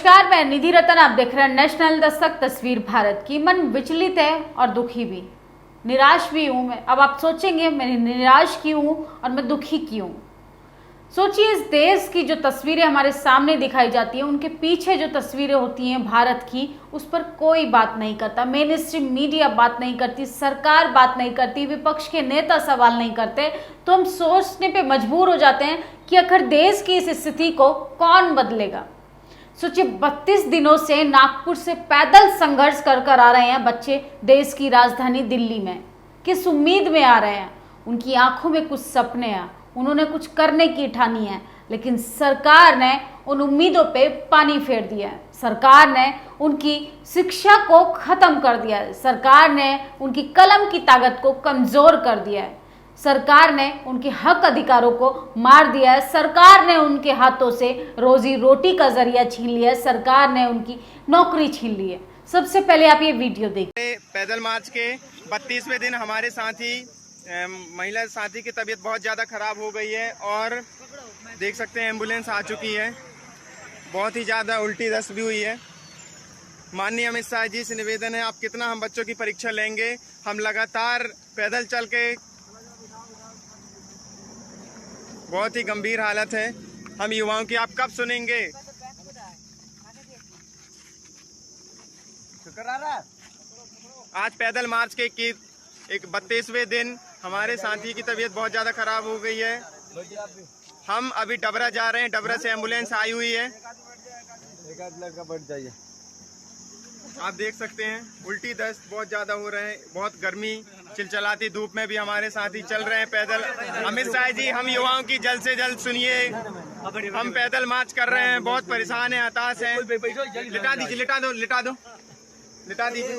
नमस्कार, मैं निधि रतन। आप देख रहे हैं नेशनल दस्तक तस्वीर भारत की। मन विचलित है और दुखी भी, निराश भी हूँ मैं। अब आप सोचेंगे मैं निराश क्यों हूँ और मैं दुखी क्यों। सोचिए, इस देश की जो तस्वीरें हमारे सामने दिखाई जाती हैं, उनके पीछे जो तस्वीरें होती हैं भारत की, उस पर कोई बात नहीं करता। मेन स्ट्रीम मीडिया बात नहीं करती, सरकार बात नहीं करती, विपक्ष के नेता सवाल नहीं करते। तो हम सोचने पे मजबूर हो जाते हैं कि आखिर देश की इस स्थिति को कौन बदलेगा। सोचिए, 32 दिनों से नागपुर से पैदल संघर्ष कर आ रहे हैं बच्चे देश की राजधानी दिल्ली में। किस उम्मीद में आ रहे हैं? उनकी आंखों में कुछ सपने हैं, उन्होंने कुछ करने की ठानी है, लेकिन सरकार ने उन उम्मीदों पे पानी फेर दिया है। सरकार ने उनकी शिक्षा को खत्म कर दिया है। सरकार ने उनकी कलम की ताकत को कमजोर कर दिया है। सरकार ने उनके हक अधिकारों को मार दिया है। सरकार ने उनके हाथों से रोजी रोटी का जरिया छीन लिया है। सरकार ने उनकी नौकरी छीन ली है। सबसे पहले आप ये वीडियो देखिए। पैदल मार्च के 32वें दिन हमारे साथी महिला साथी की तबीयत बहुत ज़्यादा खराब हो गई है और देख सकते हैं एम्बुलेंस आ चुकी है। बहुत ही ज़्यादा उल्टी दस्त भी हुई है। माननीय अमित शाह जी से निवेदन है, आप कितना हम बच्चों की परीक्षा लेंगे। हम लगातार पैदल चल के, बहुत ही गंभीर हालत है। हम युवाओं की आप कब सुनेंगे। आज पैदल मार्च के एक 32वें दिन हमारे साथी की तबीयत बहुत ज़्यादा खराब हो गई है। हम अभी डबरा जा रहे हैं, डबरा से एम्बुलेंस आई हुई है। एक आध लड़का बैठ जाइए। आप देख सकते हैं उल्टी दस्त बहुत ज़्यादा हो रहे हैं। बहुत गर्मी, चिलचिलाती धूप में भी हमारे साथी चल रहे हैं पैदल। अमित शाह जी, हम युवाओं की जल्द से जल्द सुनिए। हम पैदल मार्च कर रहे हैं, बहुत परेशान हैं, हताश हैं। लिटा दीजिए, लिटा दो, लिटा दो, लिटा दीजिए।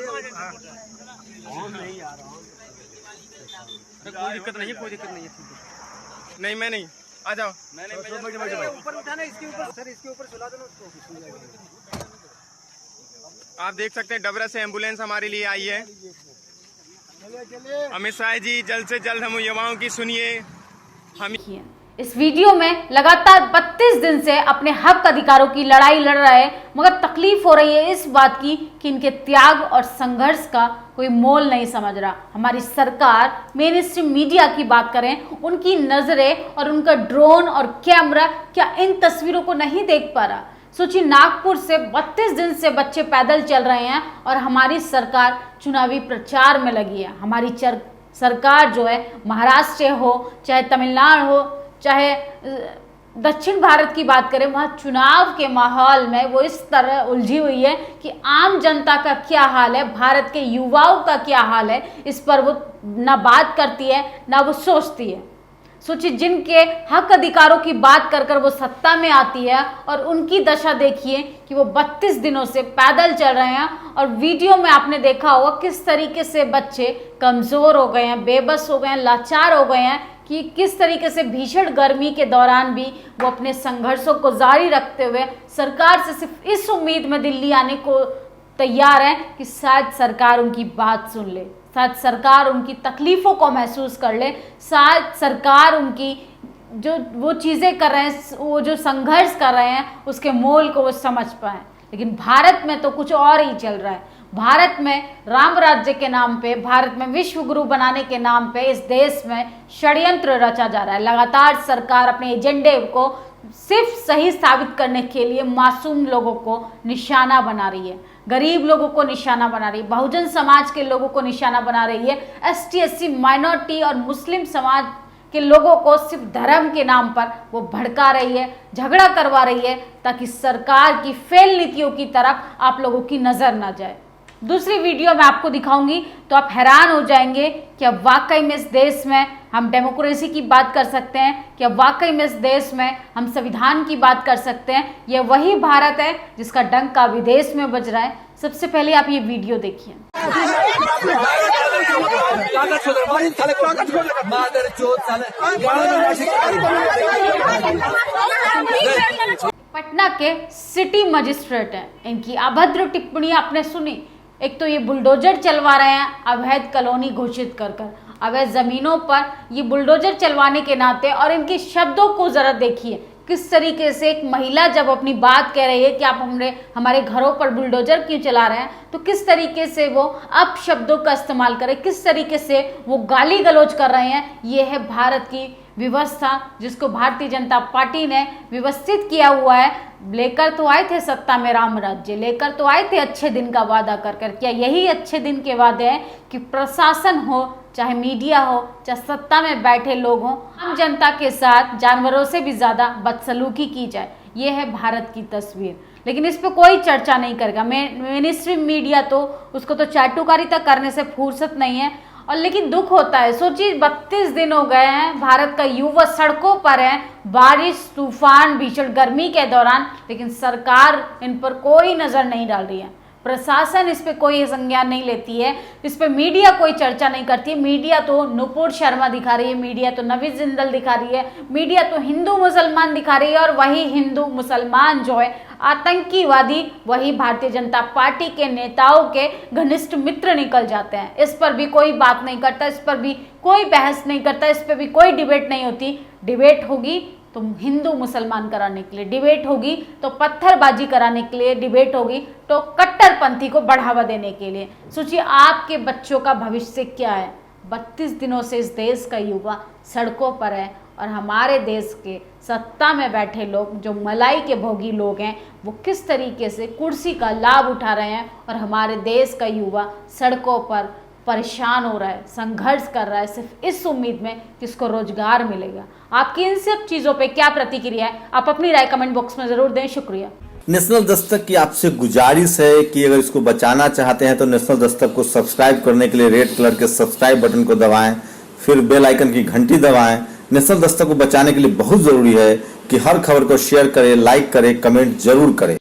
कोई दिक्कत नहीं है, कोई दिक्कत नहीं है। नहीं, मैं नहीं, आ जाओ। ऊपर उठाना, इसके ऊपर सर, इसके ऊपर सुला दो उसको। आप देख सकते हैं डबरा से एम्बुलेंस हमारे लिए आई है। अमित शाह जी, जल्द से जल्द हम युवाओं की सुनिए। हम इस वीडियो में लगातार 32 दिन से अपने हक अधिकारों की लड़ाई लड़ रहे हैं, मगर तकलीफ हो रही है इस बात की कि इनके त्याग और संघर्ष का कोई मोल नहीं समझ रहा। हमारी सरकार, मेन स्ट्रीम मीडिया की बात करें, उनकी नजरें और उनका ड्रोन और कैमरा क्या इन तस्वीरों को नहीं देख पा रहा। सोचिए, नागपुर से 32 दिन से बच्चे पैदल चल रहे हैं और हमारी सरकार चुनावी प्रचार में लगी है। हमारी सरकार जो है, महाराष्ट्र हो चाहे तमिलनाडु हो चाहे दक्षिण भारत की बात करें, वहाँ चुनाव के माहौल में वो इस तरह उलझी हुई है कि आम जनता का क्या हाल है, भारत के युवाओं का क्या हाल है, इस पर वो ना बात करती है ना वो सोचती है। सोचिए, जिनके हक अधिकारों की बात कर वो सत्ता में आती है और उनकी दशा देखिए कि वो 32 दिनों से पैदल चल रहे हैं। और वीडियो में आपने देखा होगा किस तरीके से बच्चे कमज़ोर हो गए हैं, बेबस हो गए हैं, लाचार हो गए हैं, कि किस तरीके से भीषण गर्मी के दौरान भी वो अपने संघर्षों को जारी रखते हुए सरकार से सिर्फ इस उम्मीद में दिल्ली आने को तैयार है कि शायद सरकार उनकी बात सुन ले, शायद सरकार उनकी तकलीफ़ों को महसूस कर ले, शायद सरकार उनकी जो वो चीज़ें कर रहे हैं, वो जो संघर्ष कर रहे हैं, उसके मोल को वो समझ पाएँ। लेकिन भारत में तो कुछ और ही चल रहा है। भारत में राम राज्य के नाम पे, भारत में विश्व गुरु बनाने के नाम पे इस देश में षड्यंत्र रचा जा रहा है। लगातार सरकार अपने एजेंडे को सिर्फ सही साबित करने के लिए मासूम लोगों को निशाना बना रही है, गरीब लोगों को निशाना बना रही है, बहुजन समाज के लोगों को निशाना बना रही है, ST SC माइनॉरिटी और मुस्लिम समाज के लोगों को सिर्फ धर्म के नाम पर वो भड़का रही है, झगड़ा करवा रही है, ताकि सरकार की फेल नीतियों की तरफ आप लोगों की नज़र ना जाए। दूसरी वीडियो मैं आपको दिखाऊंगी तो आप हैरान हो जाएंगे कि अब वाकई में इस देश में हम डेमोक्रेसी की बात कर सकते हैं, कि अब वाकई में इस देश में हम संविधान की बात कर सकते हैं। यह वही भारत है जिसका डंका विदेश में बज रहा है। सबसे पहले आप ये वीडियो देखिए। पटना के सिटी मजिस्ट्रेट हैं, इनकी अभद्र टिप्पणी आपने सुनी। एक तो ये बुलडोजर चलवा रहे हैं अवैध कॉलोनी घोषित कर अवैध जमीनों पर ये बुलडोजर चलवाने के नाते, और इनके शब्दों को जरा देखिए किस तरीके से एक महिला जब अपनी बात कह रही है कि आप हमारे घरों पर बुलडोजर क्यों चला रहे हैं, तो किस तरीके से वो अपशब्दों का इस्तेमाल करें, किस तरीके से वो गाली गलौज कर रहे हैं। ये है भारत की व्यवस्था जिसको भारतीय जनता पार्टी ने व्यवस्थित किया हुआ है। लेकर तो आए थे सत्ता में राम राज्य, लेकर तो आए थे अच्छे दिन का वादा कर कर। क्या यही अच्छे दिन के वादे हैं कि प्रशासन हो, चाहे मीडिया हो, चाहे सत्ता में बैठे लोग हों, आम जनता के साथ जानवरों से भी ज़्यादा बदसलूकी की जाए। ये है भारत की तस्वीर, लेकिन इस पे कोई चर्चा नहीं करेगा। मेन स्ट्रीम मीडिया तो उसको तो चाटुकारिता करने से फुर्सत नहीं है। और लेकिन दुख होता है, सोचिए 32 दिन हो गए हैं, भारत का युवा सड़कों पर है, बारिश, तूफान, भीषण गर्मी के दौरान, लेकिन सरकार इन पर कोई नज़र नहीं डाल रही है। प्रशासन इस पे कोई संज्ञान नहीं लेती है, इस पे मीडिया कोई चर्चा नहीं करती है। मीडिया तो नुपुर शर्मा दिखा रही है, मीडिया तो नवी जिंदल दिखा रही है, मीडिया तो हिंदू मुसलमान दिखा रही है। और वही हिंदू मुसलमान जो है आतंकीवादी, वही भारतीय जनता पार्टी के नेताओं के घनिष्ठ मित्र निकल जाते हैं। इस पर भी कोई बात नहीं करता, इस पर भी कोई बहस नहीं करता, इस पर भी कोई डिबेट नहीं होती। डिबेट होगी तो हिंदू मुसलमान कराने के लिए, डिबेट होगी तो पत्थरबाजी कराने के लिए, डिबेट होगी तो कट्टरपंथी को बढ़ावा देने के लिए। सोचिए आपके बच्चों का भविष्य क्या है। 32 दिनों से इस देश का युवा सड़कों पर है और हमारे देश के सत्ता में बैठे लोग, जो मलाई के भोगी लोग हैं, वो किस तरीके से कुर्सी का लाभ उठा रहे हैं और हमारे देश का युवा सड़कों पर परेशान हो रहा है, संघर्ष कर रहा है, सिर्फ इस उम्मीद में कि इसको रोजगार मिलेगा। आपकी इन सब चीज़ों पे क्या प्रतिक्रिया है, आप अपनी राय कमेंट बॉक्स में ज़रूर दें। शुक्रिया। नेशनल दस्तक की आपसे गुजारिश है कि अगर इसको बचाना चाहते हैं तो नेशनल दस्तक को सब्सक्राइब करने के लिए रेड कलर के सब्सक्राइब बटन को दबाएं, फिर बेल आइकन की घंटी दबाएं। नेशनल दस्तक को बचाने के लिए बहुत ज़रूरी है कि हर खबर को शेयर करें, लाइक करें, कमेंट जरूर करें।